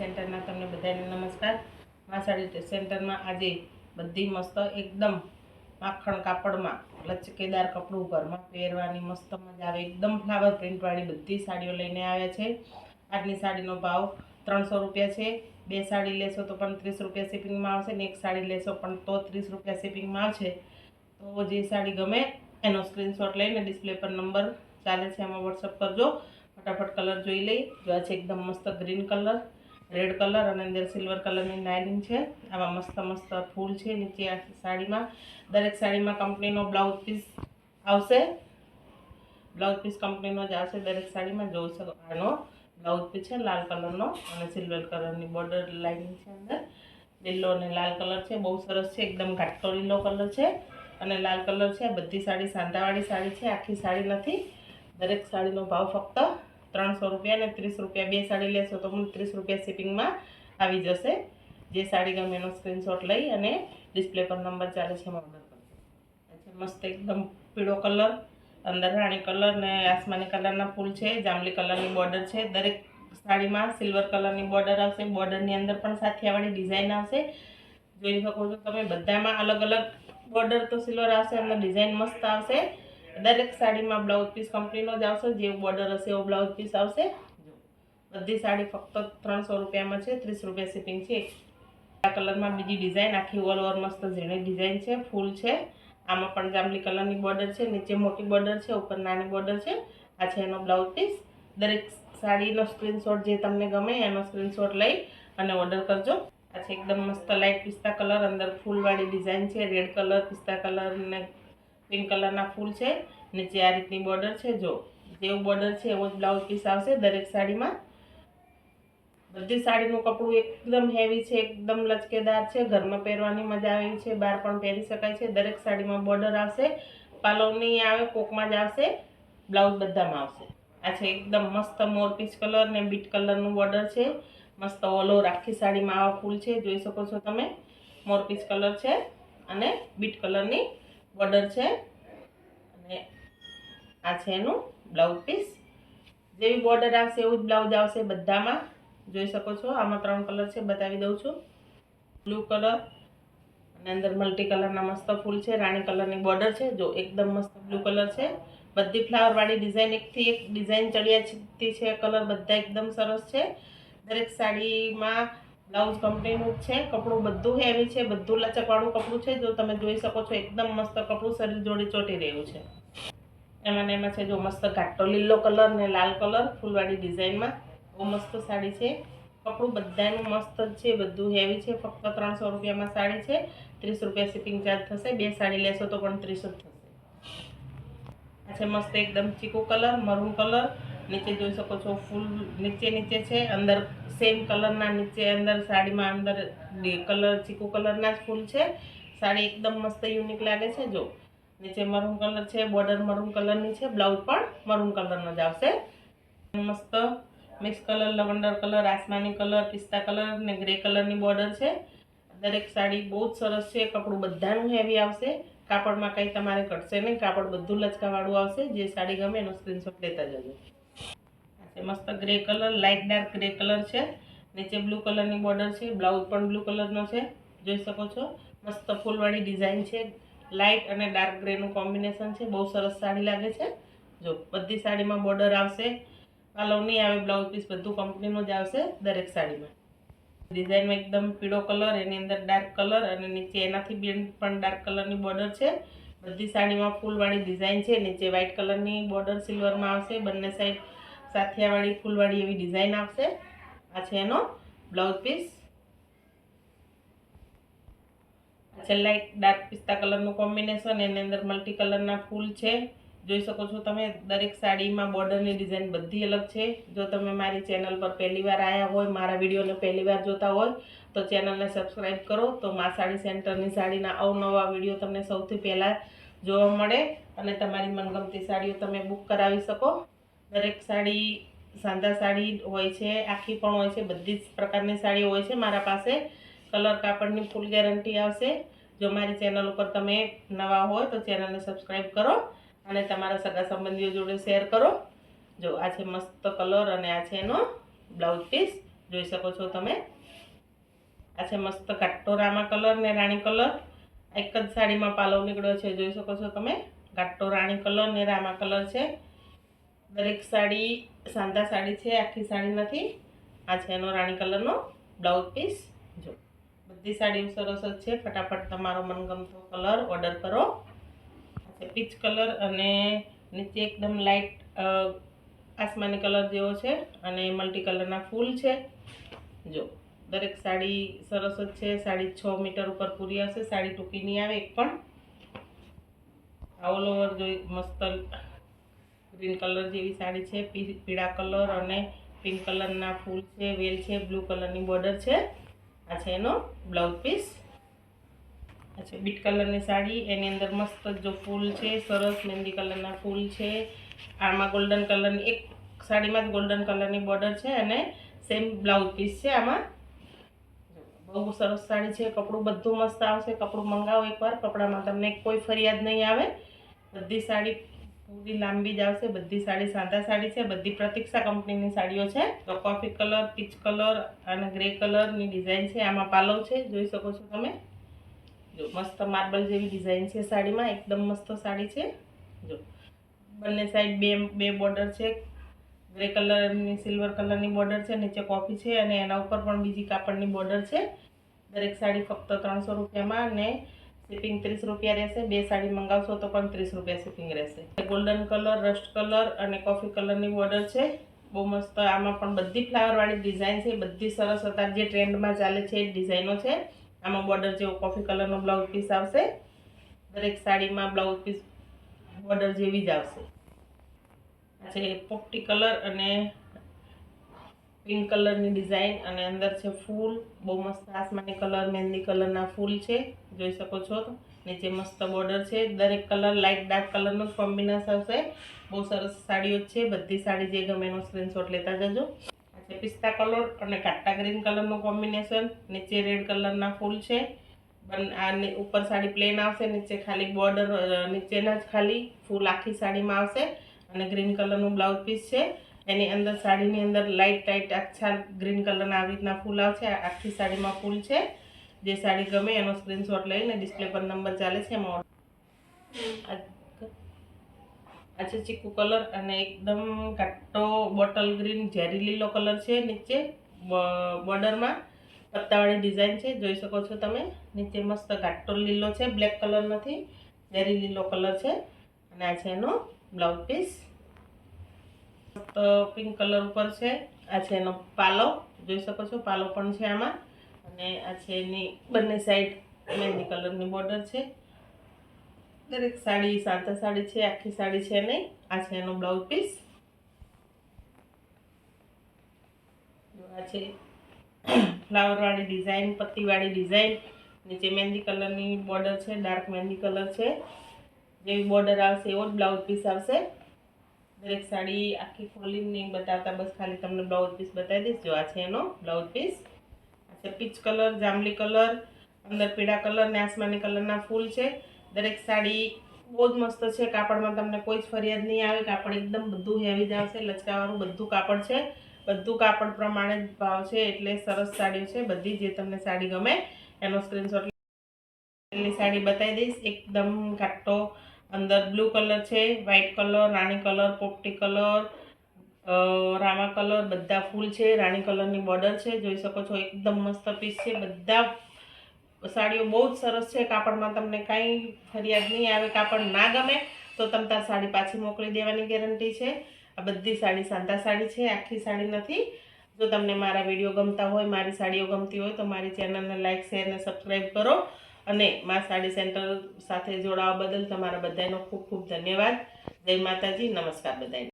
સેન્ટરના તમને બધાને નમસ્કાર। મા સાડી સેન્ટરમાં આજે બધી મસ્ત એકદમ માખણ કાપડમાં લચકેદાર કપડું ઘરમાં પહેરવાની મસ્ત મજા આવે એકદમ ફ્લાવર પ્રિન્ટવાળી બધી સાડીઓ લઈને આવ્યા છે। આજની સાડીનો ભાવ 300 રૂપિયા છે। બે સાડી લેશો તો પણ 30 રૂપિયા શિપિંગમાં આવશે ને એક સાડી લેશો પણ તો 30 રૂપિયા શિપિંગમાં આવશે। તો જે સાડી ગમે એનો સ્ક્રીનશોટ લઈને ડિસ્પ્લે પર નંબર ચાલે છે એમાં વોટ્સઅપ કરજો। फटाफट कलर જોઈ લઈ। જો આ છે એકદમ મસ્ત ગ્રીન કલર, રેડ કલર અને અંદર સિલ્વર કલરની નાઇલિંગ છે। આવા મસ્ત મસ્ત ફૂલ છે નીચે આ સાડીમાં। દરેક સાડીમાં કંપનીનો બ્લાઉઝ પીસ આવશે। બ્લાઉઝ પીસ કંપનીનો જ આવશે દરેક સાડીમાં। જોઈ શકો આનો બ્લાઉઝ પીસ છે લાલ કલરનો અને સિલ્વર કલરની બોર્ડર લાઇનિંગ છે અંદર। લીલો અને લાલ કલર છે, બહુ સરસ છે, એકદમ ઘાટો લીલો કલર છે અને લાલ કલર છે। બધી સાડી સાંધાવાળી સાડી છે, આખી સાડી નથી। દરેક સાડીનો ભાવ ફક્ત 300 રૂપિયા અને 30 રૂપિયા। બે સાડી લેશો તો 30 રૂપિયા શિપિંગમાં આવી જશે। જે સાડી ગમે એનો સ્ક્રીનશોટ લઈ અને ડિસ્પ્લે પર નંબર ચાલે છે એમાં ઓર્ડર કરજો। મસ્ત એકદમ પીળો કલર, અંદર રાણી કલર ને આસમાની કલરના ફૂલ છે, જાંબલી કલરની બોર્ડર છે। દરેક સાડીમાં સિલ્વર કલરની બોર્ડર આવશે। બોર્ડરની અંદર પણ સાથિયાવાળી ડિઝાઇન આવશે। જોઈ શકો છો તમે બધામાં અલગ અલગ બોર્ડર તો સિલ્વર આવશે, અંદર ડિઝાઇન મસ્ત આવશે। દરેક સાડીમાં બ્લાઉઝ પીસ કંપનીનો જ આવશે, જેવું બોર્ડર હશે એવો બ્લાઉઝ પીસ આવશે। બધી સાડી ફક્ત 300 રૂપિયામાં છે, 30 રૂપિયા શિપિંગ છે। આ કલરમાં બીજી ડિઝાઇન આખી ઓલ ઓવર મસ્ત ઝીણી ડિઝાઇન છે, ફૂલ છે। આમાં પણ જાંબલી કલરની બોર્ડર છે, નીચે મોટી બોર્ડર છે, ઉપર નાની બોર્ડર છે। આ છે એનો બ્લાઉઝ પીસ। દરેક સાડીનો સ્ક્રીનશોટ જે તમને ગમે એનો સ્ક્રીનશોટ લઈ અને ઓર્ડર કરજો। આ છે એકદમ મસ્ત લાઇટ પિસ્તા કલર, અંદર ફૂલવાળી ડિઝાઇન છે, રેડ કલર, પિસ્તા કલર ને પિંક કલરના ફૂલ છે। નીચે આ રીતની બોર્ડર છે। જો જેવું બોર્ડર છે એવો જ બ્લાઉઝ પીસ આવશે દરેક સાડીમાં। બધી સાડીનું કપડું એકદમ હેવી છે, એકદમ લચકેદાર છે, ઘરમાં પહેરવાની મજા આવે છે, બહાર પણ પહેરી શકાય છે। દરેક સાડીમાં બોર્ડર આવશે, પાલવ નહીં આવે, કોકમાં જ આવશે, બ્લાઉઝ બધામાં આવશે। આ છે એકદમ મસ્ત મોર પીચ કલર ને બીટ કલરનું બોર્ડર છે, મસ્ત ઓલ ઓવર આખી સાડીમાં આવા ફૂલ છે, જોઈ શકો છો તમે। મોર પીચ કલર છે અને બીટ કલરની બોર્ડર છે અને આ છે એનું બ્લાઉઝ પીસ। જેવી બોર્ડર આવશે એવું જ બ્લાઉઝ આવશે બધામાં। જોઈ શકો છો આમાં 3 કલર છે, બતાવી દઉં છું। બ્લુ કલર અને અંદર મલ્ટી કલરના મસ્ત ફૂલ છે, રાણી કલરની બોર્ડર છે। જો એકદમ મસ્ત બ્લુ કલર છે, બધી ફ્લાવરવાળી ડિઝાઇન એકથી એક ડિઝાઇન ચડિયા ચીતી છે, કલર બધા એકદમ સરસ છે। દરેક સાડીમાં બ્લાઉઝ કંપનીનું જ છે, કપડું બધું હેવી છે, બધું લચકવાળું કપડું છે। જો તમે જોઈ શકો છો એકદમ મસ્ત કપડું શરીર જોડે ચોટી રહ્યું છે। એમાં છે જો મસ્ત ઘાટો લીલો કલર ને લાલ કલર ફૂલવાળી ડિઝાઇનમાં, બહુ મસ્ત સાડી છે। કપડું બધાનું મસ્ત જ છે, બધું હેવી છે। ફક્ત 300 રૂપિયામાં સાડી છે, 30 રૂપિયા શિપિંગ ચાર્જ થશે। બે સાડી લેશો તો પણ 30 જ થશે। આ છે મસ્ત એકદમ ચીકુ કલર, મરૂન કલર, નીચે જોઈ શકો છો ફૂલ નીચે છે, અંદર સેમ કલરના નીચે અંદર સાડીમાં અંદર કલર ચીકુ કલરના જ ફૂલ છે। સાડી એકદમ મસ્ત યુનિક લાગે છે। જો નીચે મરૂન કલર છે, બોર્ડર મરૂન કલરની છે, બ્લાઉઝ પણ મરૂન કલરનો જ આવશે। મસ્ત મિક્સ કલર, લવંડર કલર, આસમાની કલર, પિસ્તા કલર ને ગ્રે કલરની બોર્ડર છે। દરેક સાડી બહુ જ સરસ છે, કપડું બધાનું હેવી આવશે, કાપડમાં કંઈ તમારે ઘટશે નહીં, કાપડ બધું લચકાવાળું આવશે। જે સાડી ગમે એનો સ્ક્રીનશોટ લેતા જજો। મસ્ત grey colour, light dark grey colour છે, નીચે બ્લુ કલરની બોર્ડર છે, બ્લાઉઝ પણ બ્લુ કલરનો છે, જોઈ શકો છો। મસ્ત ફૂલવાળી ડિઝાઇન છે, લાઇટ અને ડાર્ક ગ્રેનું કોમ્બિનેશન છે, બહુ સરસ સાડી લાગે છે। જો બધી સાડીમાં બોર્ડર આવશે, પાલવ નહીં આવે, બ્લાઉઝ પીસ બધું કંપનીનું જ આવશે દરેક સાડીમાં। ડિઝાઇનમાં એકદમ પીળો કલર, એની અંદર ડાર્ક કલર અને નીચે એનાથી પણ ડાર્ક કલરની બોર્ડર છે। બધી સાડીમાં ફૂલવાળી ડિઝાઇન છે, નીચે વ્હાઇટ કલરની બોર્ડર સિલ્વરમાં આવશે, બંને સાઈડ સાથિયાવાળી ફૂલવાળી એવી ડિઝાઇન આવશે। આ છે એનો બ્લાઉઝ પીસ। આ છે લાઇટ ડાર્ક પિસ્તા કલરનું કોમ્બિનેશન, એની અંદર મલ્ટી કલરના ફૂલ છે, જોઈ શકો છો તમે। દરેક સાડીમાં બોર્ડરની ડિઝાઇન બધી અલગ છે। જો તમે મારી ચેનલ પર પહેલી વાર આવ્યા હોય, મારા વિડીયોને પહેલી વાર જોતા હોય તો ચેનલને સબસ્ક્રાઈબ કરો, તો મા સાડી સેન્ટરની સાડીના અવનવા વિડીયો તમને સૌથી પહેલાં જોવા મળે અને તમારી મનગમતી સાડીઓ તમે બુક કરાવી શકો। દરેક સાડી સાંધા સાડી હોય છે, આખી પણ હોય છે, બધી જ પ્રકારની સાડીઓ હોય છે મારા પાસે। કલર કાપડની ફૂલ ગેરંટી આવશે। જો મારી ચેનલ ઉપર તમે નવા હોય તો ચેનલને સબસ્ક્રાઈબ કરો અને તમારા સગા સંબંધીઓ જોડે શેર કરો। જો આ છે મસ્ત કલર અને આ છે એનો બ્લાઉઝ પીસ। જોઈ શકો છો તમે। આ છે મસ્ત ઘાટો રામા કલર ને રાણી કલર, એક જ સાડીમાં પાલવ નીકળ્યો છે, જોઈ શકો છો તમે। ઘાટો રાણી કલર ને રામા કલર છે। દરેક સાડી સાંધા સાડી છે, આખી સાડી નથી। આ છે એનો રાણી કલરનો બ્લાઉઝ પીસ। જો બધી સાડીઓ સરસ જ છે, ફટાફટ તમારો મનગમતો કલર ઓર્ડર કરો। આ છે પીચ કલર અને નીચે એકદમ લાઇટ આસમાની કલર જેવો છે અને મલ્ટી કલરના ફૂલ છે। જો દરેક સાડી સરસ જ છે। સાડી 6 મીટર ઉપર પૂરી આવશે, સાડી ટૂંકી નહીં આવે એક પણ। ઓલ ઓવર જોઈ મસ્ત ગ્રીન કલર જેવી સાડી છે, પીળા કલર અને પિંક કલરના ફૂલ છે, વેલ છે, બ્લુ કલરની બોર્ડર છે। આ છે એનો બ્લાઉઝ પીસ। આ છે બીટ કલરની સાડી, એની અંદર મસ્ત જો ફૂલ છે, સરસ મહેંદી કલરના ફૂલ છે। આમાં ગોલ્ડન કલરની એક સાડીમાં જ ગોલ્ડન કલરની બોર્ડર છે અને સેમ બ્લાઉઝ પીસ છે આમાં। બહુ સરસ સાડી છે, કપડું બધું મસ્ત આવશે। કપડું મંગાવો એકવાર, કપડામાં તમને કોઈ ફરિયાદ નહીં આવે। બધી સાડી પૂરી લાંબી જ આવશે, બધી સાડી સાદા સાડી છે, બધી પ્રતીક્ષા કંપનીની સાડીઓ છે। તો કોફી કલર, પીચ કલર અને ગ્રે કલરની ડિઝાઇન છે, આમાં પાલવ છે, જોઈ શકો છો તમે। જો મસ્ત માર્બલ જેવી ડિઝાઇન છે સાડીમાં, એકદમ મસ્ત સાડી છે। જો બંને સાઈડ બે બોર્ડર છે, ગ્રે કલરની સિલ્વર કલરની બોર્ડર છે, નીચે કોફી છે અને એના ઉપર પણ બીજી કાપડની બોર્ડર છે। દરેક સાડી ફક્ત 300 રૂપિયામાં ને શિપિંગ 30 રૂપિયા રહેશે। બે સાડી મંગાવશો તો પણ 30 રૂપિયા શિપિંગ રહેશે। ગોલ્ડન કલર, રસ્ટ કલર અને કોફી કલરની બોર્ડર છે, બહુ મસ્ત। આમાં પણ બધી ફ્લાવરવાળી ડિઝાઇન છે, બધી સરસ। અત્યારે જે ટ્રેન્ડમાં ચાલે છે એ ડિઝાઇનો છે। આમાં બોર્ડર જેવો કોફી કલરનો બ્લાઉઝ પીસ આવશે। દરેક સાડીમાં બ્લાઉઝ પીસ બોર્ડર જેવી જ આવશે। આ છે પોપટી કલર અને પિંક કલરની ડિઝાઇન અને અંદર છે ફૂલ, બહુ મસ્ત આસમાની કલર મહેંદી કલરના ફૂલ છે, જોઈ શકો છો। નીચે મસ્ત બોર્ડર છે, દરેક કલર લાઇટ ડાર્ક કલરનું જ કોમ્બિનેશન આવશે। બહુ સરસ સાડીઓ છે, બધી સાડી જે ગમે એનો સ્ક્રીનશોટ લેતા જજો। આ છે પિસ્તા કલર અને ઘાટા ગ્રીન કલરનું કોમ્બિનેશન, નીચે રેડ કલરના ફૂલ છે। આ ઉપર સાડી પ્લેન આવશે, નીચે ખાલી બોર્ડર, નીચેના જ ખાલી ફૂલ આખી સાડીમાં આવશે અને ગ્રીન કલરનું બ્લાઉઝ પીસ છે। એની અંદર સાડીની અંદર લાઇટ આછા ગ્રીન કલરના આવી રીતના ફૂલ આવશે, આખી સાડીમાં ફૂલ છે। જે સાડી ગમે એનો સ્ક્રીનશોટ લઈને ડિસ્પ્લે પર નંબર ચાલે છે એમાં। આ છે ચીકુ કલર અને એકદમ ઘાટો બોટલ ગ્રીન ઝેરી લીલો કલર છે, નીચે બોર્ડરમાં પત્તાવાળી ડિઝાઇન છે, જોઈ શકો છો તમે। નીચે મસ્ત ઘાટો લીલો છે, બ્લેક કલર નથી, ઝેરી લીલો કલર છે અને આ છે એનો બ્લાઉઝ પીસ। તો પિંક કલર ઉપર છે। આ છે એનો પાલવ, જોઈ શકો છો, પાલવ પણ છે આમાં અને આ છે એની બંને સાઈડ મહેંદી કલરની બોર્ડર છે। દરેક સાડી સાંધા સાડી છે, આખી સાડી છે નહીં। આ છે એનો બ્લાઉઝ પીસ। આ છે ફ્લાવરવાળી ડિઝાઇન, પત્તીવાળી ડિઝાઇન, નીચે મહેંદી કલરની બોર્ડર છે, ડાર્ક મહેંદી કલર છે। જેવી બોર્ડર આવશે એવો જ બ્લાઉઝ પીસ આવશે। દરેક સાડી આખી ખોલીને નહીં બતાવતા, બસ ખાલી તમને બ્લાઉઝ પીસ બતાવી દઈશ। જો આ છે એનો બ્લાઉઝ પીસ। આ છે પીચ કલર, જાંબલી કલર, અંદર પીળા કલર ને આસમાની કલરના ફૂલ છે। દરેક સાડી બહુ જ મસ્ત છે, કાપડમાં તમને કોઈ જ ફરિયાદ નહીં આવે। કાપડ એકદમ બધું હેવી જ આવશે, લચકાવાળું બધું કાપડ છે, બધું કાપડ પ્રમાણે જ ભાવ છે, એટલે સરસ સાડી છે બધી। જે તમને સાડી ગમે એનો સ્ક્રીનશોટ સાડી બતાવી દઈશ। એકદમ ઘાટો અંદર બ્લુ કલર છે, વ્હાઇટ કલર, રાણી કલર, પોપટી કલર, રામા કલર, બધા ફૂલ છે, રાણી કલરની બોર્ડર છે, જોઈ શકો છો। એકદમ મસ્ત પીસ છે, બધા સાડીઓ બહુ જ સરસ છે, કાપડમાં તમને કાંઈ ફરિયાદ નહીં આવે। કાપડ ના ગમે તો તમે તાર સાડી પાછી મોકલી દેવાની ગેરંટી છે। આ બધી સાડી સાંધા સાડી છે, આખી સાડી નથી। જો તમને મારા વિડીયો ગમતા હોય, મારી સાડીઓ ગમતી હોય તો મારી ચેનલને લાઇક, શેર અને સબસ્ક્રાઈબ કરો અને મા સાડી સેન્ટર સાથે જોડાવા બદલ તમારા બધાનો ખૂબ ખૂબ ધન્યવાદ। જય માતાજી, નમસ્કાર બધાને।